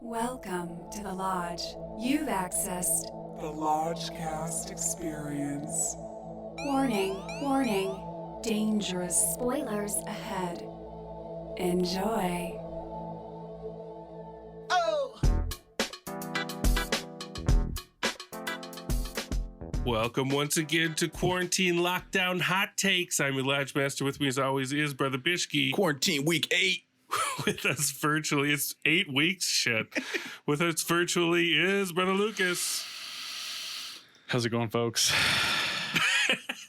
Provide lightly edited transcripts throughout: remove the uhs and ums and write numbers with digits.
Welcome to the Lodge. You've accessed the Lodgecast experience. Warning, warning, dangerous spoilers ahead. Enjoy. Welcome once again to Quarantine Lockdown Hot Takes. I'm your Lodge Master. With me as always is Brother Bishke. Quarantine week 8. With us virtually, it's 8 weeks, shit. With us virtually is Brother Lucas. How's it going, folks?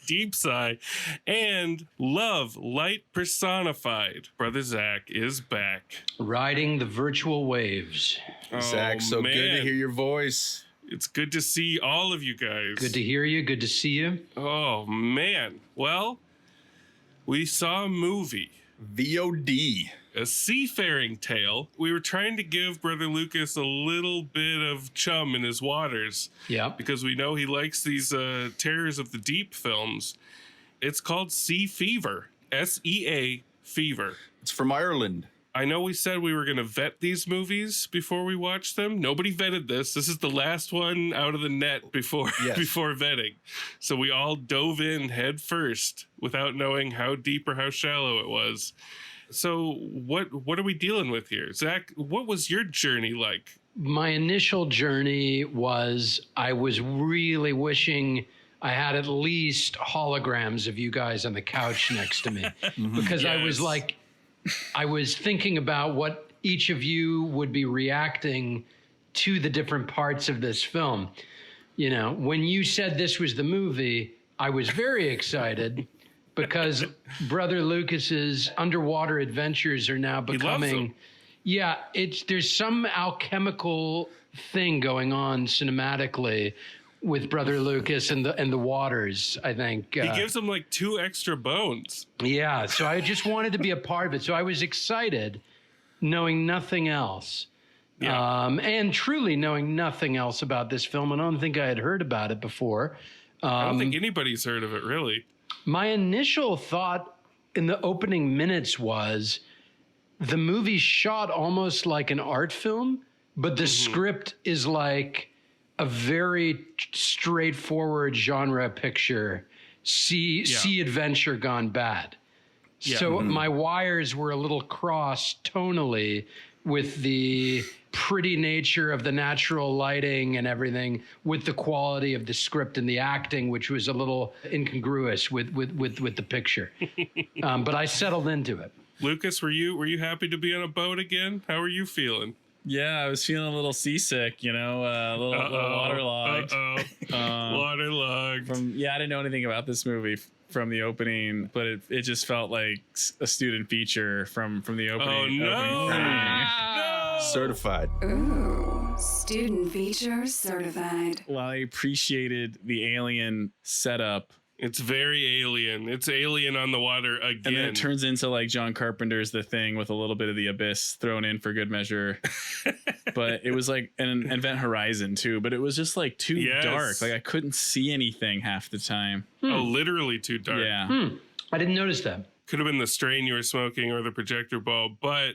Deep sigh. And love, light personified. Brother Zach is back. Riding the virtual waves. Zach, so man. good to hear your voice. It's good to see all of you guys. Good to hear you. Good to see you. Oh, man. Well, we saw a movie. VOD. A seafaring tale. We were trying to give Brother Lucas a little bit of chum in his waters. Yeah. Because we know he likes these Terrors of the Deep films. It's called Sea Fever. SEA Fever. It's from Ireland. I know we said we were going to vet these movies before we watched them. Nobody vetted this. This is the last one out of the net before before vetting. So we all dove in head first without knowing how deep or how shallow it was. So what are we dealing with here? Zach, what was your journey like? My initial journey was I was really wishing I had at least holograms of you guys on the couch next to me. Because Yes. I was thinking about what each of you would be reacting to the different parts of this film. You know, when you said this was the movie, I was very excited because Brother Lucas's underwater adventures are now becoming. Yeah, there's some alchemical thing going on cinematically with Brother Lucas and the waters, I think. He gives him like 2 extra bones. Yeah, so I just wanted to be a part of it. So I was excited, knowing nothing else. Yeah. And truly knowing nothing else about this film. And I don't think I had heard about it before. I don't think anybody's heard of it, really. My initial thought in the opening minutes was the movie shot almost like an art film, but the script is like a very straightforward genre picture, sea adventure gone bad. Yeah. So my wires were a little crossed tonally with the pretty nature of the natural lighting and everything, with the quality of the script and the acting, which was a little incongruous with the picture. But I settled into it. Lucas, were you happy to be on a boat again? How are you feeling? Yeah, I was feeling a little seasick, a little waterlogged. Waterlogged. I didn't know anything about this movie from the opening, but it just felt like a student feature from the opening. Oh, no. No. Certified. Ooh, student features certified. While I appreciated the alien setup, It's very alien. It's alien on the water again. and then it turns into like John Carpenter's The Thing with a little bit of The Abyss thrown in for good measure. But it was like an Event Horizon too, but it was just like too dark. Like I couldn't see anything half the time. Oh, literally too dark. Yeah. I didn't notice that. Could have been the strain you were smoking or the projector bulb, but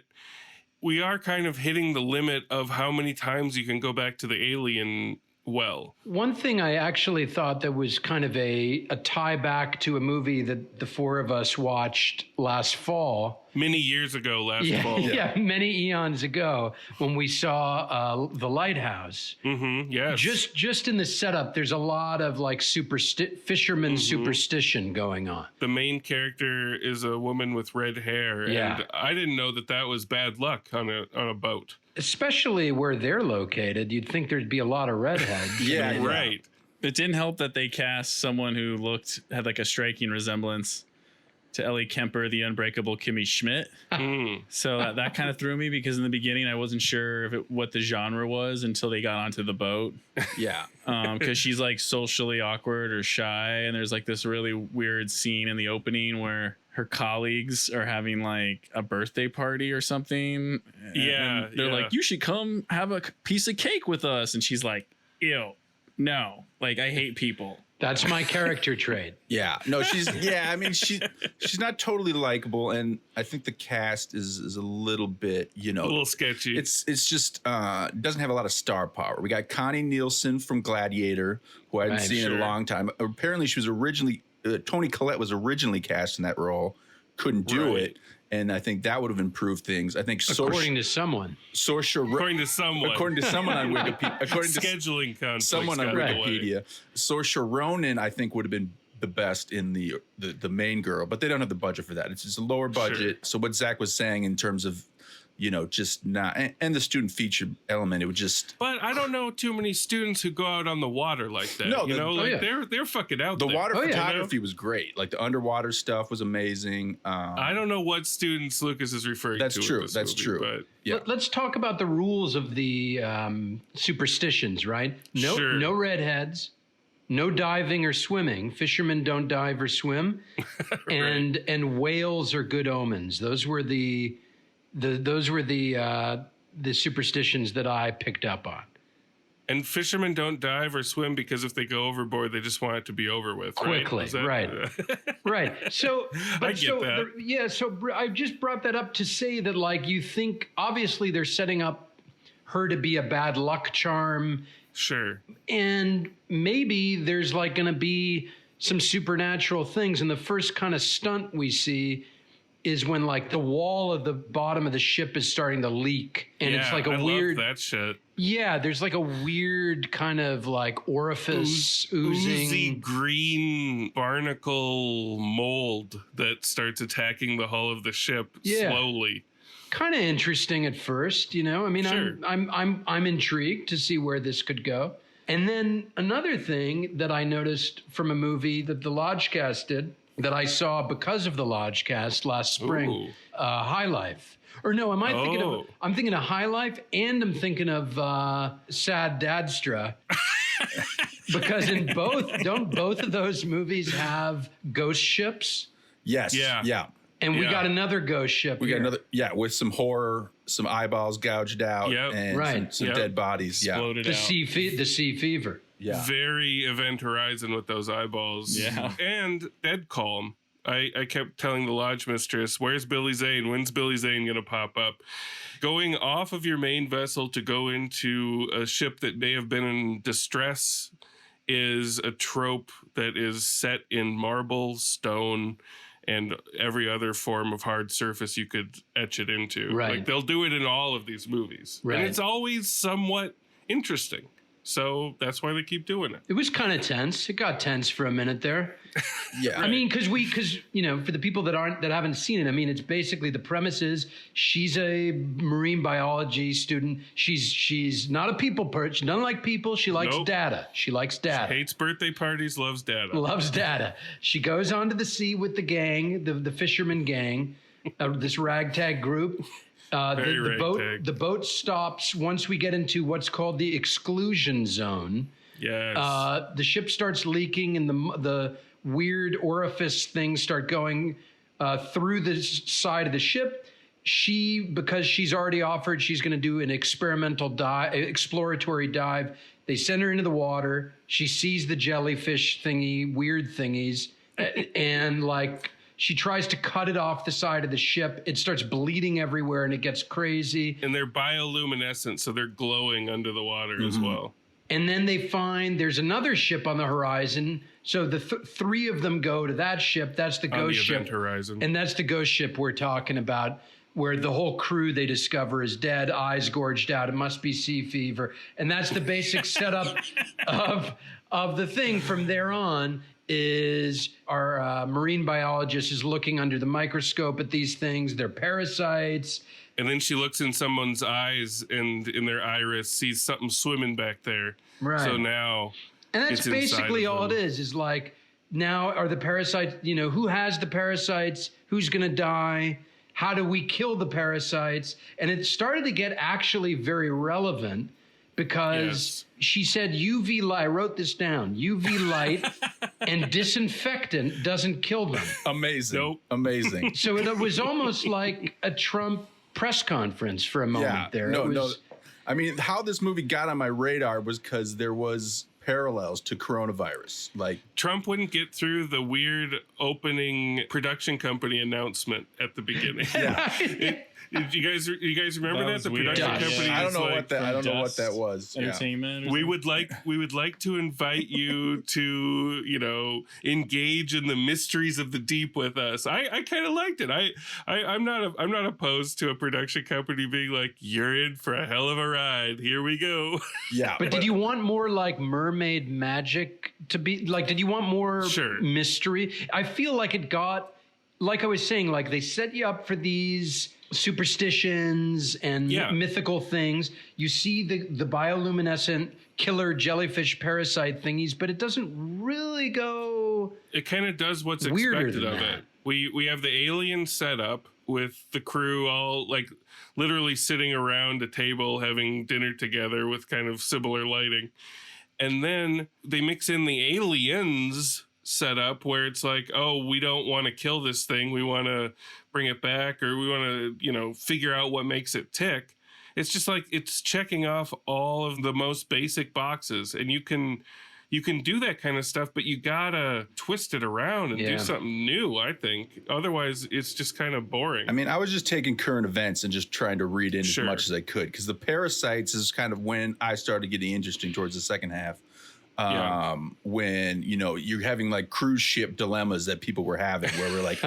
we are kind of hitting the limit of how many times you can go back to the alien well. One thing I actually thought that was kind of a tie back to a movie that the four of us watched last fall. Many years ago last fall. Yeah, many eons ago when we saw The Lighthouse. Yes. Just in the setup, there's a lot of like fisherman superstition going on. The main character is a woman with red hair, and I didn't know that was bad luck on a boat. Especially where they're located, you'd think there'd be a lot of redheads. Yeah, Right. It didn't help that they cast someone who had like a striking resemblance to Ellie Kemper, the unbreakable Kimmy Schmidt. So that kind of threw me because in the beginning I wasn't sure what the genre was until they got onto the boat. Yeah. Because she's like socially awkward or shy, and there's like this really weird scene in the opening where her colleagues are having like a birthday party or something. Yeah, And they're like, you should come have a piece of cake with us. And she's like, ew, no, like I hate people. That's my character trait. Yeah, no, she's she's not totally likable, and I think the cast is a little bit, a little sketchy. It's just doesn't have a lot of star power. We got Connie Nielsen from Gladiator, who I hadn't seen in a long time. Apparently, she was originally Toni Collette was originally cast in that role, couldn't do it. And I think that would have improved things. I think according to someone. According to someone on Wikipedia. According to scheduling conflicts. Someone on Wikipedia. Saoirse Ronan, I think, would have been the best in the main girl, but they don't have the budget for that. It's just a lower budget. Sure. So what Zach was saying in terms of, just not, and the student feature element, it would just. But I don't know too many students who go out on the water like that. No, they're fucking out there. The water photography was great. Like the underwater stuff was amazing. I don't know what students Lucas is referring to. That's true. But yeah. Let's talk about the rules of the superstitions, right? No redheads, no diving or swimming. Fishermen don't dive or swim, and whales are good omens. Those were the superstitions that I picked up on. And fishermen don't dive or swim because if they go overboard, they just want it to be over with quickly, right? Right. So, I get that. So I just brought that up to say that, like, you think obviously they're setting up her to be a bad luck charm. Sure. And maybe there's like going to be some supernatural things. And the first kind of stunt we see is when like the wall of the bottom of the ship is starting to leak, and it's like a weird love that shit. Yeah, there's like a weird kind of like orifice oozing oozy green barnacle mold that starts attacking the hull of the ship slowly. Kind of interesting at first, I mean, sure. I'm intrigued to see where this could go. And then another thing that I noticed from a movie that the Lodgecast did, that I saw because of the Lodgecast last spring, High Life. Or no, I'm thinking of High Life, and I'm thinking of Sad Dadstra. Because don't both of those movies have ghost ships? Yes. Yeah. And we got another ghost ship. We got another, with some horror, some eyeballs gouged out, and some dead bodies. Exploded out. The sea fever. Yeah. Very Event Horizon with those eyeballs. Yeah. And dead calm. I kept telling the lodge mistress, where's Billy Zane? When's Billy Zane going to pop up? Going off of your main vessel to go into a ship that may have been in distress is a trope that is set in marble, stone, and every other form of hard surface you could etch it into. Right. Like they'll do it in all of these movies. Right. And it's always somewhat interesting. So that's why they keep doing it. It was kind of tense. It got tense for a minute there. Yeah. I mean, because for the people that haven't seen it, I mean, it's basically the premise is she's a marine biology student. She's not a people person. She doesn't like people. She likes data. She likes data. She hates birthday parties, loves data. Loves data. She goes onto the sea with the gang, the fisherman gang, this ragtag group. The boat stops once we get into what's called the exclusion zone. Yes. The ship starts leaking, and the weird orifice things start going through the side of the ship. Because she's already offered, she's going to do an exploratory dive. They send her into the water. She sees the jellyfish weird thingies, and like. She tries to cut it off the side of the ship. It starts bleeding everywhere, and it gets crazy. And they're bioluminescent, so they're glowing under the water as well. And then they find there's another ship on the horizon. So the three of them go to that ship. That's the ghost ship. Event Horizon. And that's the ghost ship we're talking about, where the whole crew they discover is dead, eyes gorged out. It must be sea fever. And that's the basic setup of the thing. From there on is our marine biologist is looking under the microscope at these things. They're parasites. And then she looks in someone's eyes, and in their iris sees something swimming back there. Right. So now and that's basically all it is like, now are the parasites, who has the parasites? Who's going to die? How do we kill the parasites? And it started to get actually very relevant because she said UV light, I wrote this down, UV light and disinfectant doesn't kill them. Amazing. Nope. Amazing. So it was almost like a Trump press conference for a moment there. No. I mean, how this movie got on my radar was because there was parallels to coronavirus. Like Trump wouldn't get through the weird opening production company announcement at the beginning. You guys remember that? The production company. I don't know what that. I don't know what that was. Entertainment. We would like to invite you to engage in the mysteries of the deep with us. I kind of liked it. I'm not opposed to a production company being like, you're in for a hell of a ride. Here we go. Yeah. But did you want more like mermaid magic to be like? Did you want more mystery? I feel like it got, like I was saying, like they set you up for these superstitions and mythical things. You see the bioluminescent killer jellyfish parasite thingies, but it doesn't really go. It kind of does what's expected of it. We have the alien setup with the crew all like literally sitting around a table having dinner together with kind of similar lighting, and then they mix in the aliens setup where it's like, oh, we don't want to kill this thing, we want to bring it back, or we want to figure out what makes it tick. It's just like it's checking off all of the most basic boxes, and you can do that kind of stuff, but you gotta twist it around and do something new, I think. Otherwise it's just kind of boring. I mean, I was just taking current events and just trying to read in as much as I could, because the parasites is kind of when I started getting interesting towards the second half. When you're having like cruise ship dilemmas that people were having, where we're like,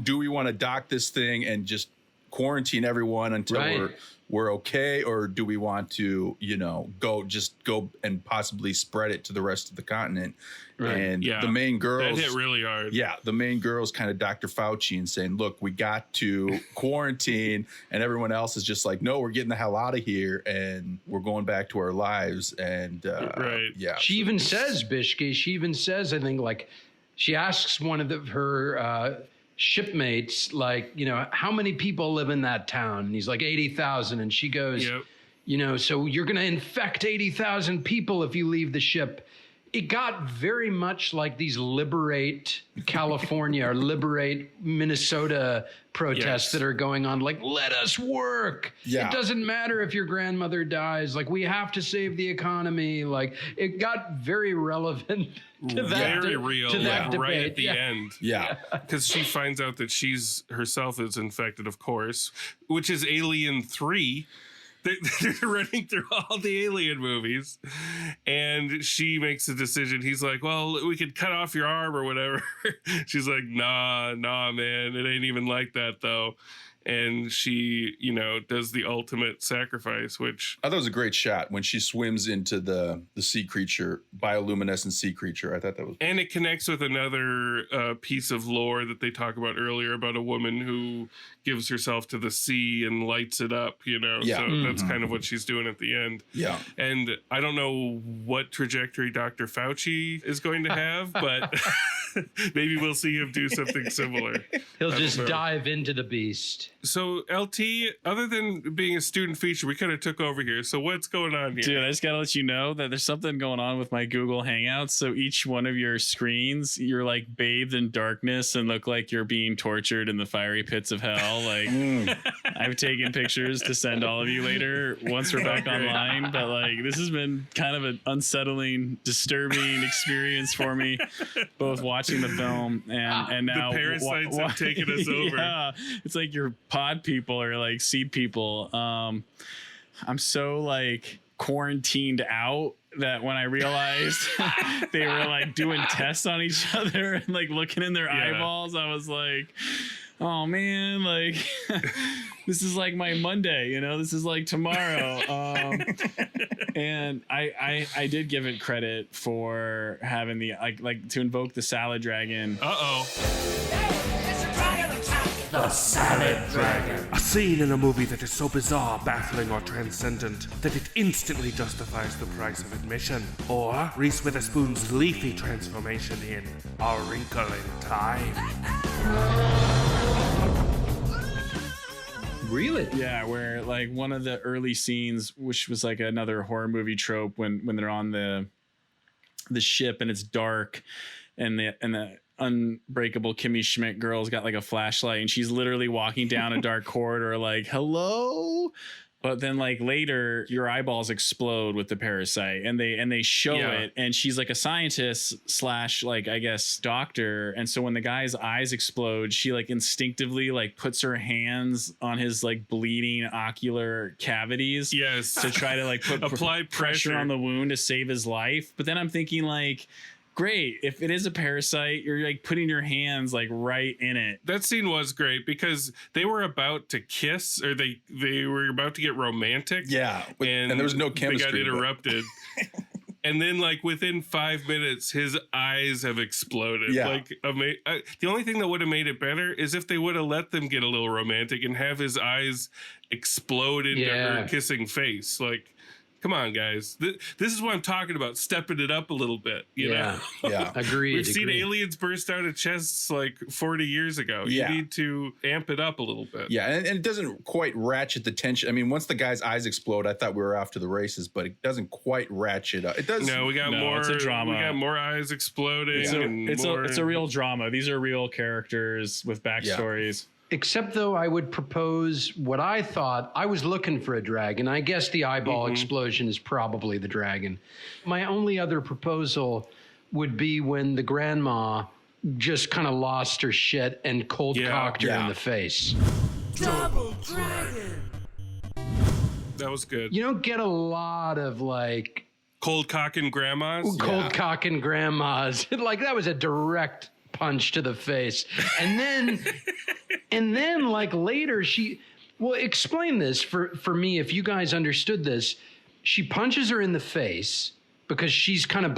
do we want to dock this thing and just quarantine everyone until we're okay, or do we want to go and possibly spread it to the rest of the continent? And the main girls, that hit really hard. The main girls kind of Dr. Fauci and saying, look, we got to quarantine, and everyone else is just like, no, we're getting the hell out of here and we're going back to our lives. And she even says, Bishke, I think, like, she asks one of her shipmates, like, how many people live in that town? And he's like 80,000. And she goes, so you're going to infect 80,000 people if you leave the ship. It got very much like these Liberate California or Liberate Minnesota protests that are going on. Like, let us work. It doesn't matter if your grandmother dies. Like, we have to save the economy. Like, it got very relevant to that. Very real. To that debate. Right at the end. Yeah. Because she finds out that she's herself is infected, of course, which is Alien 3. They're running through all the Alien movies, and she makes a decision. He's like, well, we could cut off your arm or whatever. She's like, nah, man, it ain't even like that, though. And she, does the ultimate sacrifice, which I thought was a great shot when she swims into the sea creature, bioluminescent sea creature. I thought that was, and it connects with another piece of lore that they talk about earlier about a woman who gives herself to the sea and lights it up. So that's kind of what she's doing at the end. Yeah, and I don't know what trajectory Dr. Fauci is going to have, but maybe we'll see him do something similar. He'll just dive into the beast. So, LT, other than being a student feature, we kind of took over here. So what's going on here? Dude, I just got to let you know that there's something going on with my Google Hangouts. So each one of your screens, you're like bathed in darkness and look like you're being tortured in the fiery pits of hell. Like, I've taken pictures to send all of you later once we're back online. But like, this has been kind of an unsettling, disturbing experience for me, both watching the film and now the parasites have taken us over. Yeah, it's like your pod people or like seed people. I'm so like quarantined out that when I realized they were like doing tests on each other and like looking in their eyeballs, I was like, oh man, like this is like my Monday, this is like tomorrow. And I did give it credit for having the like to invoke the salad dragon. The Salad Dragon. A scene in a movie that is so bizarre, baffling, or transcendent that it instantly justifies the price of admission. Or Reese Witherspoon's leafy transformation in A Wrinkle in Time. Really? Yeah, where like one of the early scenes, which was like another horror movie trope, when they're on the ship and it's dark, and the unbreakable Kimmy Schmidt girl's got like a flashlight and she's literally walking down a dark corridor like, hello, But then like later your eyeballs explode with the parasite and they show it, and she's like a scientist slash like I guess doctor, and so when the guy's eyes explode, she like instinctively like puts her hands on his like bleeding ocular cavities to try to like put apply pressure on the wound to save his life. But then I'm thinking like, great, if it is a parasite, you're like putting your hands like right in it. That scene was great because they were about to kiss, or they were about to get romantic. Yeah, and there was no chemistry. They got interrupted. And then like within 5 minutes, his eyes have exploded. Yeah. Like the only thing that would have made it better is if they would have let them get a little romantic and have his eyes explode into her kissing face. Like, come on, guys. This is what I'm talking about. Stepping it up a little bit. You know? Yeah. Agreed. We've seen aliens burst out of chests like 40 years ago. Yeah. You need to amp it up a little bit. Yeah, and it doesn't quite ratchet the tension. I mean, once the guy's eyes explode, I thought we were off to the races, but it doesn't quite ratchet up. It does. No, we got more. It's a drama. We got more eyes exploding. It's a real drama. These are real characters with backstories. Yeah. Except though I would propose what I thought. I was looking for a dragon. I guess the eyeball explosion is probably the dragon. My only other proposal would be when the grandma just kind of lost her shit and cold cocked her in the face. Double dragon. That was good. You don't get a lot of like Cold cocking grandmas. cold cocking grandmas. Like that was a direct punch to the face. And then like later explain this for me if you guys understood this. She punches her in the face because she's kind of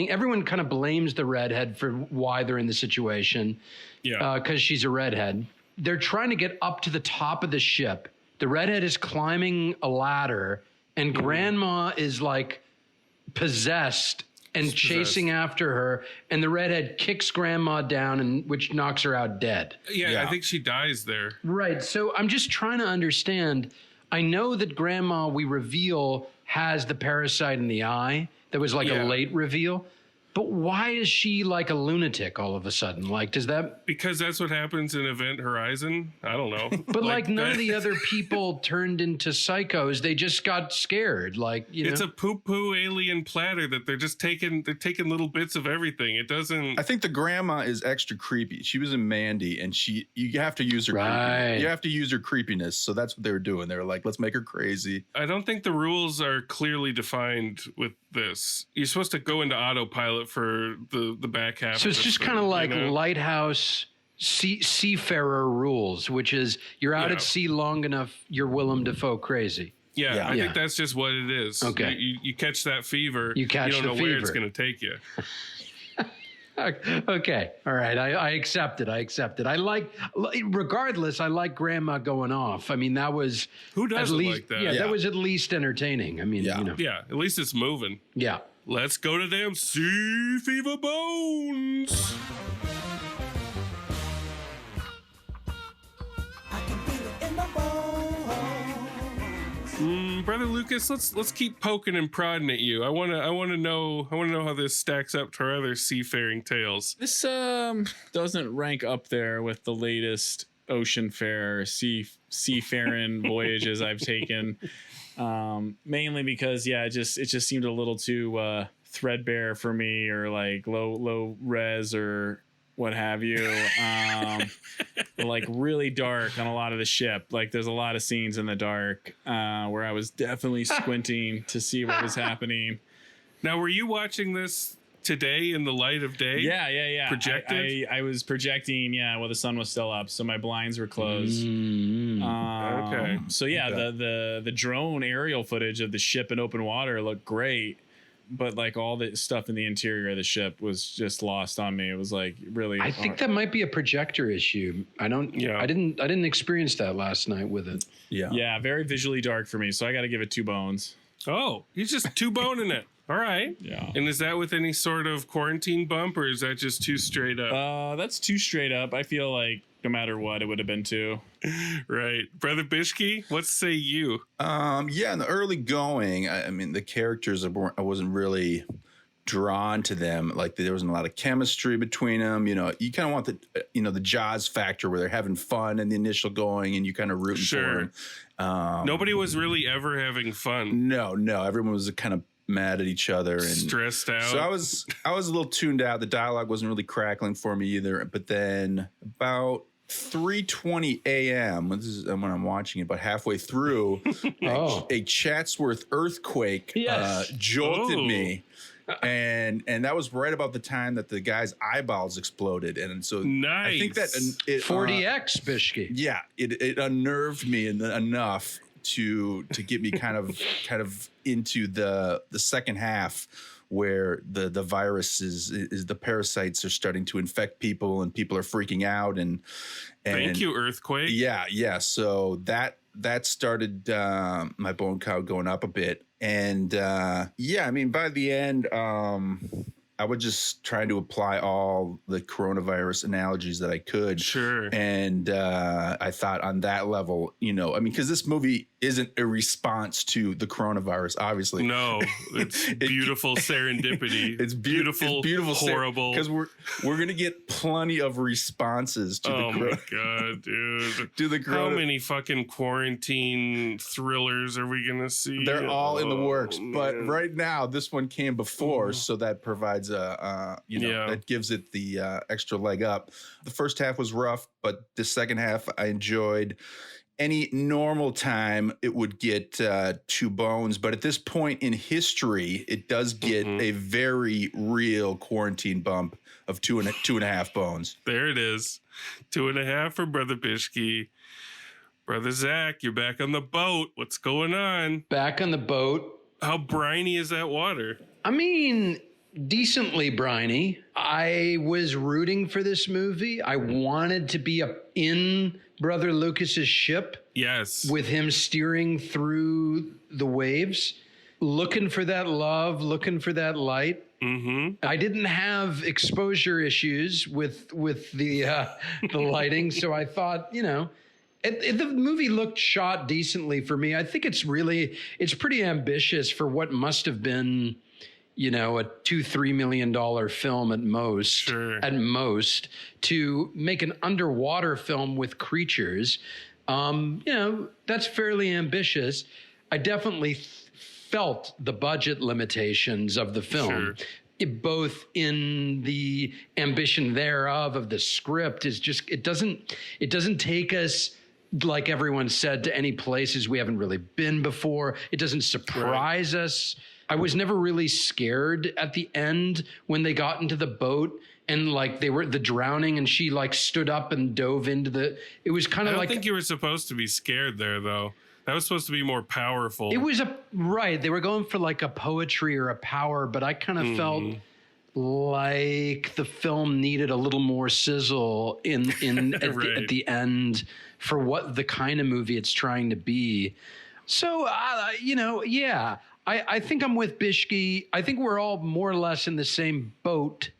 everyone kind of blames the redhead for why they're in the situation. Yeah. Because she's a redhead. They're trying to get up to the top of the ship. The redhead is climbing a ladder and grandma is like possessed and chasing after her, and the redhead kicks grandma down, and which knocks her out dead. Yeah, I think she dies there. Right. So I'm just trying to understand. I know that grandma, we reveal, has the parasite in the eye. That was like a late reveal. But why is she like a lunatic all of a sudden? Like, does that... Because that's what happens in Event Horizon? I don't know. But like none of the other people turned into psychos. They just got scared. Like, you know? It's a poo-poo alien platter that they're taking little bits of everything. It doesn't... I think the grandma is extra creepy. She was in Mandy, and you have to use her creepiness. You have to use her creepiness. So that's what they were doing. They were like, let's make her crazy. I don't think the rules are clearly defined with this. You're supposed to go into autopilot for the back half. So it's just kind of like lighthouse seafarer rules, which is you're out at sea long enough, you're Willem Dafoe crazy. I think that's just what it is. Okay. You catch that fever. You don't know where it's going to take you. Okay. All right. I accept it. Regardless, I like grandma going off. I mean, that was... Who doesn't like that? Yeah, that was at least entertaining. I mean, you know. Yeah, at least it's moving. Yeah. Let's go to damn Sea Fever Bones. I can feel it in my bones. Brother Lucas, let's keep poking and prodding at you. I wanna know how this stacks up to our other seafaring tales. This doesn't rank up there with the latest oceanfare seafaring voyages I've taken. Mainly because it just seemed a little too threadbare for me, or like low res or what have you. Like really dark on a lot of the ship. Like there's a lot of scenes in the dark where I was definitely squinting to see what was happening. Now, were you watching this today in the light of day? Yeah. Projected? I was projecting, while the sun was still up, so my blinds were closed. Okay. So the drone aerial footage of the ship in open water looked great, but like all the stuff in the interior of the ship was just lost on me. It was like really... I think that might be a projector issue. I didn't experience that last night with it. Yeah, very visually dark for me, so I got to give it 2 bones. Oh, he's just 2 boning it. All right. Yeah. And is that with any sort of quarantine bump, or is that just 2 straight up? That's 2 straight up. I feel like no matter what, it would have been 2. Right. Brother Bishke, what say you? In the early going, I mean, the characters I wasn't really drawn to them. Like there wasn't a lot of chemistry between them. You know, you kind of want the Jaws factor where they're having fun in the initial going and you kind of rooting for them. Nobody was really ever having fun. No. Everyone was kind of mad at each other and stressed out. So I was a little tuned out. The dialogue wasn't really crackling for me either. But then about 3:20 a.m. This is when I'm watching it, about halfway through, a Chatsworth earthquake jolted me. And that was right about the time that the guy's eyeballs exploded. And so nice. I think that it 40X, Bishki. Yeah, it unnerved me enough to get me kind of into the second half where the virus is the parasites are starting to infect people and people are freaking out and thank you, earthquake. Yeah. So that started my bone count going up a bit. And I mean, by the end, I was just trying to apply all the coronavirus analogies that I could. Sure. And I thought on that level, you know, I mean, because this movie isn't a response to the coronavirus, obviously. No, it's beautiful serendipity. It's beautiful, horrible. Because we're gonna get plenty of responses to the oh my god, dude! To the how many fucking quarantine thrillers are we gonna see? They're all in the works, but right now this one came before, so that provides that gives it the extra leg up. The first half was rough, but the second half I enjoyed. Any normal time, it would get 2 bones. But at this point in history, it does get a very real quarantine bump of 2.5 bones. There it is. 2.5 for Brother Bishki. Brother Zach, you're back on the boat. What's going on? Back on the boat. How briny is that water? I mean, decently briny. I was rooting for this movie. I wanted to be in Brother Lucas's ship. Yes. With him steering through the waves, looking for that love, looking for that light. Mm-hmm. I didn't have exposure issues with the lighting, so I thought, you know, the movie looked shot decently for me. I think it's pretty ambitious for what must have been, you know, a $2-3 million film at most. Sure. At most, to make an underwater film with creatures, you know, that's fairly ambitious. I definitely felt the budget limitations of the film. Sure. Both in the ambition thereof of the script is just it doesn't take us, like everyone said, to any places we haven't really been before. It doesn't surprise us. I was never really scared at the end when they got into the boat and like they were the drowning and she like stood up and dove into it was kind of like. I don't think you were supposed to be scared there though. That was supposed to be more powerful. It was right. They were going for like a poetry or a power, but I kind of felt like the film needed a little more sizzle at the end for what the kind of movie it's trying to be. So, you know, yeah. I think I'm with Bishki. I think we're all more or less in the same boat,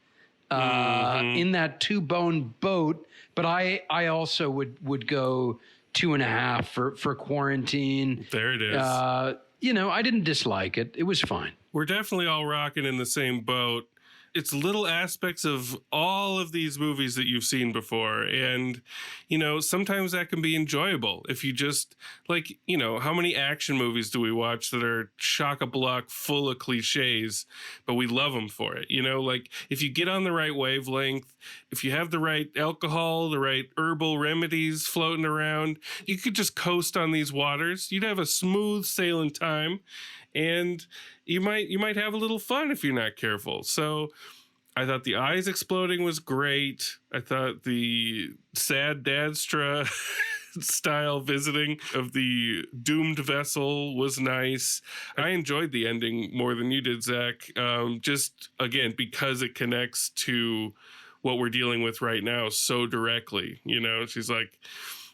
in that 2-bone boat. But I also would go 2.5 for quarantine. There it is. You know, I didn't dislike it. It was fine. We're definitely all rocking in the same boat. It's little aspects of all of these movies that you've seen before. And, you know, sometimes that can be enjoyable. If you just, like, you know, how many action movies do we watch that are chock-a-block full of cliches, but we love them for it? You know, like, if you get on the right wavelength, if you have the right alcohol, the right herbal remedies floating around, you could just coast on these waters. You'd have a smooth sailing time. And you might have a little fun if you're not careful. So I thought the eyes exploding was great. I thought the sad Dadstra style visiting of the doomed vessel was nice. I enjoyed the ending more than you did, Zach. Just, again, because it connects to what we're dealing with right now so directly. You know, she's like,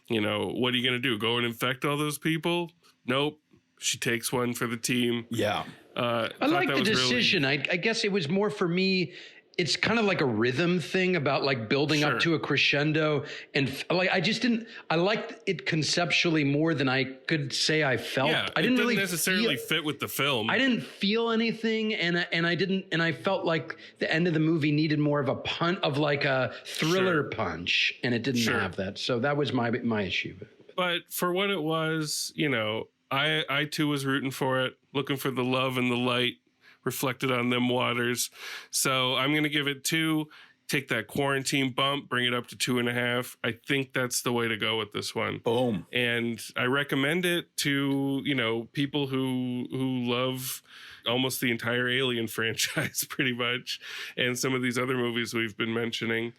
you know, what are you going to do? Go and infect all those people? Nope. She takes one for the team. Yeah. I like the decision. Really... I guess it was more for me. it's kind of like a rhythm thing about like building up to a crescendo. And like, I liked it conceptually more than I could say I felt. Yeah, I didn't really necessarily fit with the film. I didn't feel anything. And I felt like the end of the movie needed more of a punch, of like a thriller punch. And it didn't have that. So that was my issue. But for what it was, you know, I too was rooting for it, looking for the love and the light reflected on them waters. So I'm going to give it 2, take that quarantine bump, bring it up to 2.5. I think that's the way to go with this one. Boom. And I recommend it to, you know, people who love almost the entire Alien franchise pretty much. And some of these other movies we've been mentioning.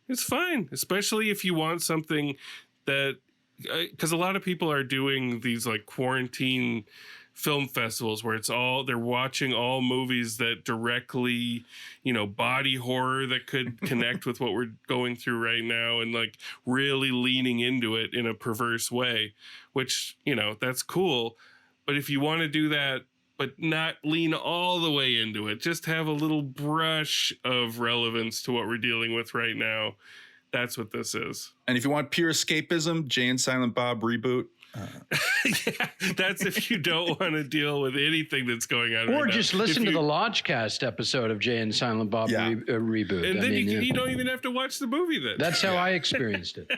It's fine, especially if you want something that, because a lot of people are doing these like quarantine film festivals where they're watching all movies that directly, you know, body horror that could connect with what we're going through right now, and like really leaning into it in a perverse way, which, you know, that's cool. But if you want to do that, but not lean all the way into it, just have a little brush of relevance to what we're dealing with right now. That's what this is. And if you want pure escapism, Jay and Silent Bob reboot. Yeah, that's if you don't want to deal with anything that's going on. Or right just now. listen to the Lodgecast episode of Jay and Silent Bob reboot. And then you don't even have to watch the movie then. That's how I experienced it.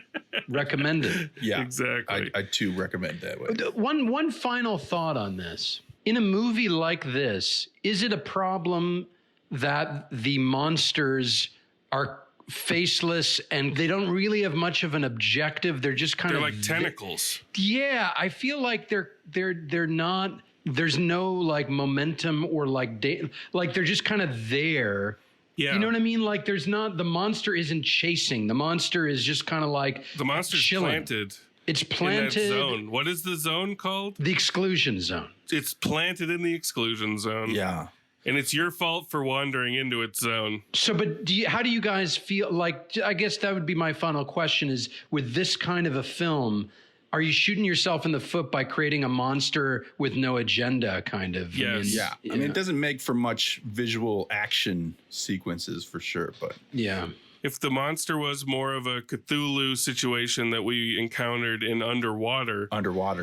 Recommended. Yeah, exactly. I too recommend that way. One final thought on this. In a movie like this, is it a problem that the monsters are faceless and they don't really have much of an objective? They're just kind of like tentacles. Yeah, I feel like they're not. There's no like momentum or like like they're just kind of there. Yeah, you know what I mean? Like there's not, the monster isn't chasing. The monster is just kind of like the monster's chilling. Planted. It's planted in that zone. What is the zone called? The exclusion zone. It's planted in the exclusion zone. Yeah. And it's your fault for wandering into its zone. So, but how do you guys feel? Like, I guess that would be my final question is, with this kind of a film, are you shooting yourself in the foot by creating a monster with no agenda kind of? Yes. I mean, it doesn't make for much visual action sequences for sure, but. Yeah. If the monster was more of a Cthulhu situation that we encountered in Underwater,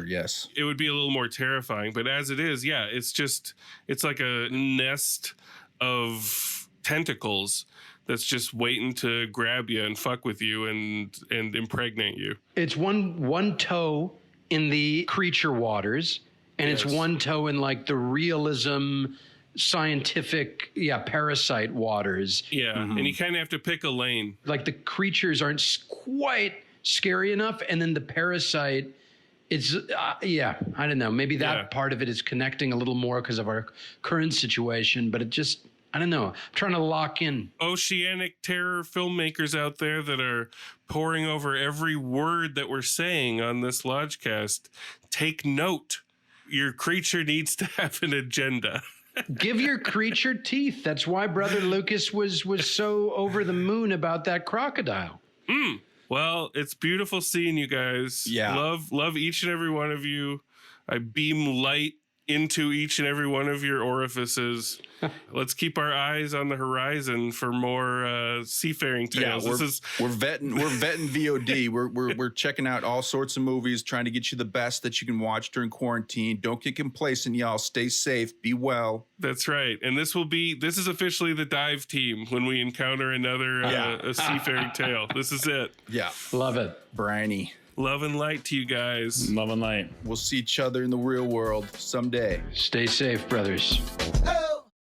yes, it would be a little more terrifying. But as it is, yeah, it's like a nest of tentacles that's just waiting to grab you and fuck with you and impregnate you. It's one toe in the creature waters, and it's one toe in like the realism, scientific, parasite waters. Yeah, and you kind of have to pick a lane. Like the creatures aren't quite scary enough, and then the parasite, it's, I don't know. Maybe that part of it is connecting a little more because of our current situation, but it just, I don't know. I'm trying to lock in. Oceanic terror filmmakers out there that are poring over every word that we're saying on this Lodgecast, take note. Your creature needs to have an agenda. Give your creature teeth. That's why Brother Lucas was so over the moon about that crocodile. Well, it's beautiful seeing you guys. Yeah. Love each and every one of you. I beam light into each and every one of your orifices. Let's keep our eyes on the horizon for more seafaring tales. Yeah, we're vetting VOD. We're checking out all sorts of movies, trying to get you the best that you can watch during quarantine. Don't get complacent, y'all. Stay safe. Be well. That's right. And this is officially the dive team when we encounter another a seafaring tale. This is it. Yeah. Love it. Briny. Love and light to you guys. Love and light. We'll see each other in the real world someday. Stay safe, brothers. Hey!